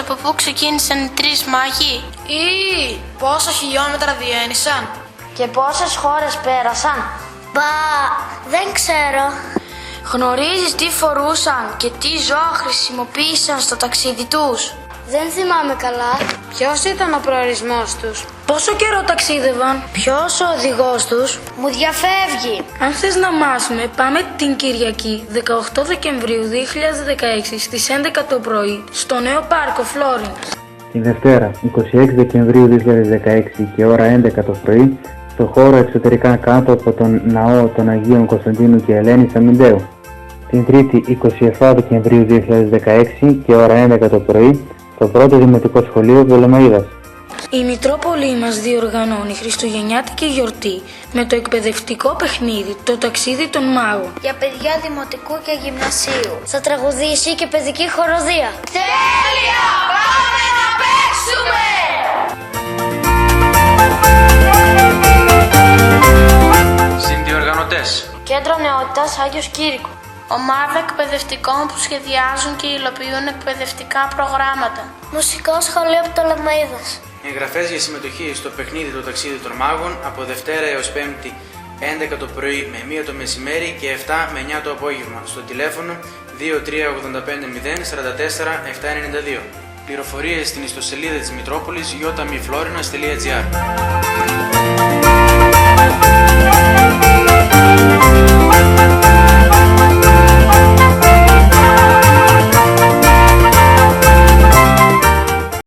από πού ξεκίνησαν οι τρεις μάγοι? Ή πόσα χιλιόμετρα διένυσαν? Και πόσες χώρες πέρασαν? Μπα, δεν ξέρω. Γνωρίζεις τι φορούσαν και τι ζώα χρησιμοποίησαν στο ταξίδι τους? Δεν θυμάμαι καλά. Ποιος ήταν ο προορισμός τους? Πόσο καιρό ταξίδευαν? Ποιος ο οδηγός τους? Μου διαφεύγει. Αν θες να μάθουμε, πάμε την Κυριακή 18 Δεκεμβρίου 2016 στις 11 το πρωί στο νέο πάρκο Φλόρινς. Τη Δευτέρα 26 Δεκεμβρίου 2016 και ώρα 11 το πρωί στο χώρο εξωτερικά κάτω από τον ναό των Αγίων Κωνσταντίνου και Ελένης Αμυντέου. Την Τρίτη 27 Δεκεμβρίου 2016 και ώρα 11 το πρωί στο πρώτο Δημοτικό Σχολείο Δολομαΐδας. Η Μητρόπολη μας διοργανώνει χριστουγεννιάτικη γιορτή με το εκπαιδευτικό παιχνίδι «Το ταξίδι των μάγων». Για παιδιά δημοτικού και γυμνασίου. Θα τραγουδήσει και παιδική χοροδία. Τέλεια! Πάμε να παίξουμε! Συνδιοργανωτές: Κέντρο Νεότητας Άγιος Κήρυκο. Ομάδα εκπαιδευτικών που σχεδιάζουν και υλοποιούν εκπαιδευτικά προγράμματα. Μουσικό σχολείο Πτολεμαΐδας. Εγγραφές για συμμετοχή στο παιχνίδι «Το ταξίδι των μάγων» από Δευτέρα έως Πέμπτη 11 το πρωί με 1 το μεσημέρι και 7 με 9 το απόγευμα στο τηλέφωνο 2385 044 792. Πληροφορίες στην ιστοσελίδα της Μητρόπολης ytamiflorinas.gr.